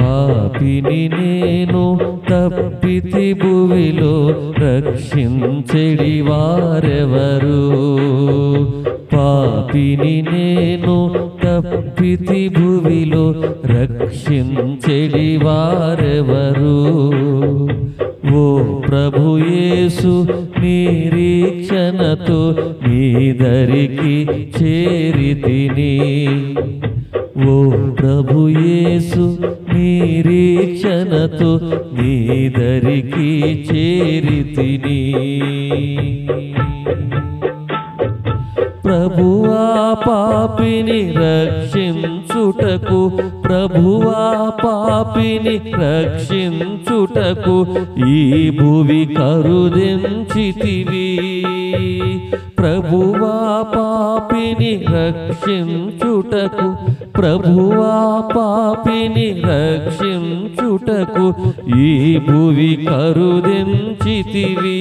పాపిని నేను తప్పితి భువిలో రక్షించెడి వారెవరు పాపిని నేను తప్పితి భువిలో రక్షించెడి వారెవరు ఓ ప్రభు యేసు నిరీక్షణతో నీ దరికి చేరితిని ఓ ప్రభు యేసు నిరీక్షణతో నీ దరికి చేరితిని ప్రభువా పాపిని రక్షించుటకు ప్రభువా పాపిని రక్షించుటకు ఈ భువి కరుదించితివి ప్రభువా పాపిని రక్షించుటకు ప్రభువా పాపిని రక్షించుటకు ఈ భువి కరుదించితివి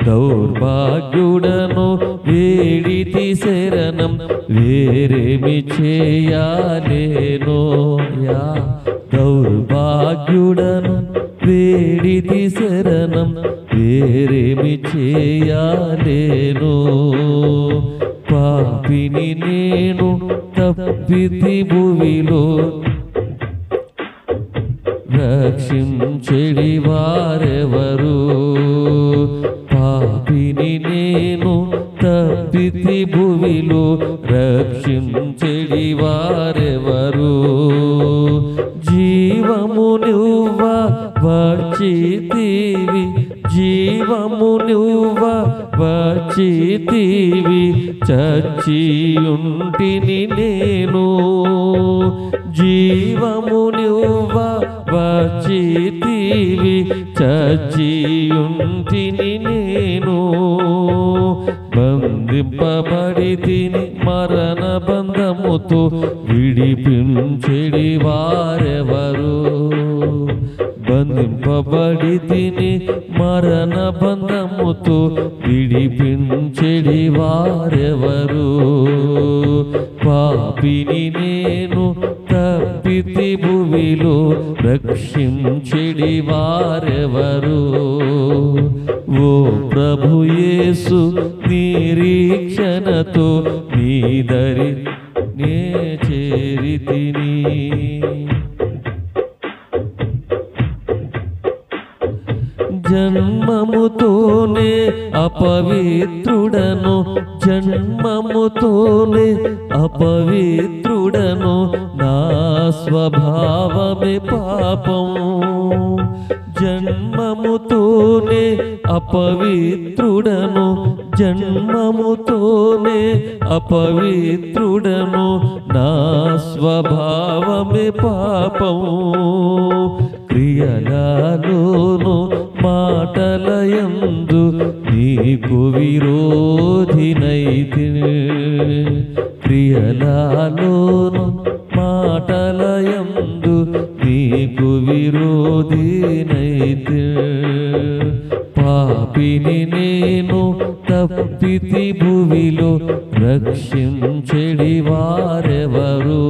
దౌర్భాగ్యుడను వేడితి శరణం వేరేమి చేయాలేనో యా దౌర్భాగ్యుడను వేడితి శరణం వేరేమి చేయాలేనో పాపిని నేను తప్పితి భువిలో రక్షించెడి వారెవరు పాపిని నేను తప్పితి భువిలో రక్షించెడి వారెవరు జీవమునివ్వ వచ్చితివి జీవమునివ్వ వచ్చితివి చచ్చియుంటిని నేను జీవమునివ్వ వచ్చితివి చచ్చియుంటిని నేను బంధింపబడి తిని మరణ బంధముతో విడిపించెడి వారెవరు బంధింపబడి తిని మరణ బంధముతో విడిపించెడి వారెవరు పాపిని నేను తప్పితి భువిలో రక్షించెడి వారెవరు ఓ ప్రభు యేసు నిరీక్షణతో నీ దరి నే చేరితిని జన్మముతోనే అపవిత్రుడను జన్మముతోనే అపవిత్రుడను నా స్వభావమే పాపం జన్మముతోనే అపవిత్రుడను జన్మముతోనే అపవిత్రుడను నా స్వభావమే పాపం క్రియలలోను మాటలయందు నీకు విరోధినైతిని క్రియలలోను మాటలయందు నీకు విరోధినైతిని పాపిని నేను తప్పితి భువిలో రక్షించెడి వారెవరు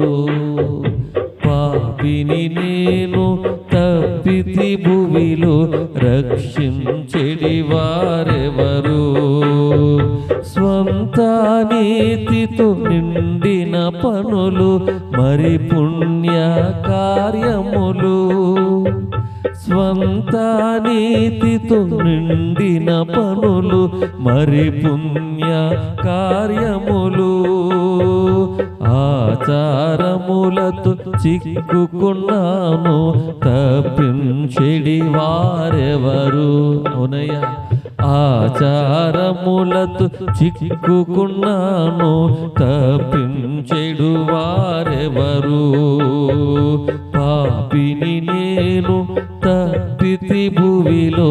పాపిని నేను తప్పితి భువిలో రక్షించెడి వారెవరు స్వంత నీతితో నిండిన పనులు మరి పుణ్య కార్యములు స్వంత నీతితో నిండిన పనులు మరి పుణ్య కార్యములు ఆచారములతో చిక్కుకున్నాను తప్పించెడి వారెవరు అవునయ్య ఆచారములతో చిక్కుకున్నాను తప్పించెడు వారెవరు పాపిని నేను తప్పితి భువిలో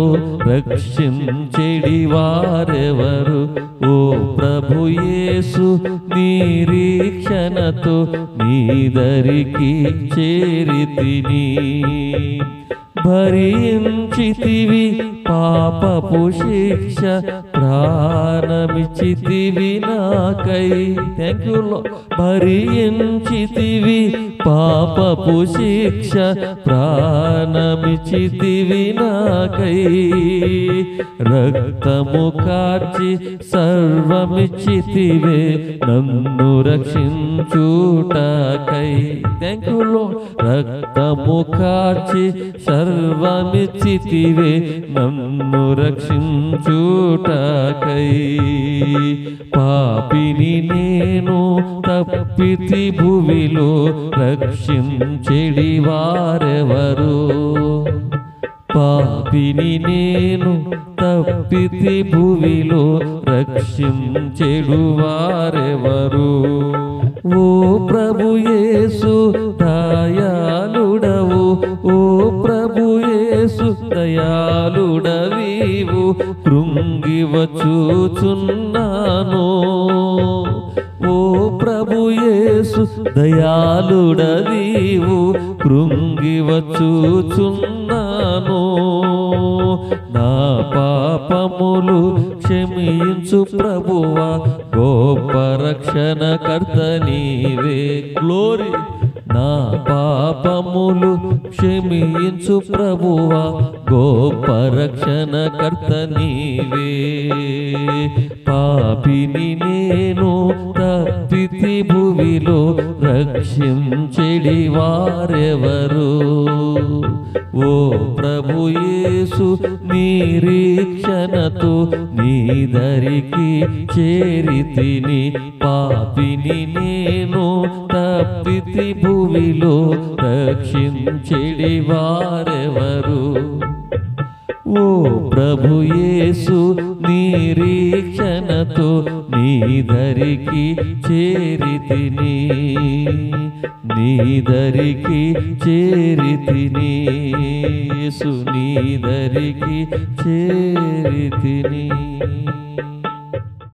రక్షించెడి వారెవరు ఓ ప్రభు యేసు నిరీక్షణతో నీ దరికి చేరితిని భరించితివి పాపపు శిక్ష ప్రాణమిచ్చితివి నాకై. Thank you. భరించితివి పాపపు శిక్ష, ప్రాణమిచ్చితివి నాకై. రక్తము కార్చి సర్వమిచ్చితివే నన్ను రక్షించుటకై. Thank you lord. రక్తము కార్చి సర్వమిచ్చితివే నన్ను రక్షించుటకై. పాపిని నేను తప్పితి భువిలో, రక్షించెడి వారెవరు? పాపిని నేను తప్పితి భువిలో, రక్షించెడు వారెవరు? ఓ ప్రభు యేసు దయాళుడవు, ఓ ప్రభు యేసు దయాళుడవీవు, కృంగి వచ్చుచున్నాను. ఓ ప్రభు యేసు దయాళుడవీవు, కృంగి వచ్చుచున్నాను. నా పాపములు క్షమించు ప్రభువా, గొప్ప రక్షణకర్త నీవే. గ్లోరీ. నా పాపములు క్షమించు ప్రభువా, గొప్ప రక్షణకర్త నీవే. పాపిని నేను తప్పితి భువిలో, రక్షించెడి వారెవరు? ఓ ప్రభు యేసు నిరీక్షణతో నీ దరికి చేరితిని. పాపిని నేను తప్పితి భువిలో, రక్షించెడి వారెవరు? ఓ ప్రభు యేసు నిరీక్షణతో నీ దరికి చేరితిని, నీ దరికి చేరితిని, యేసు నీ దరికి చేరితిని.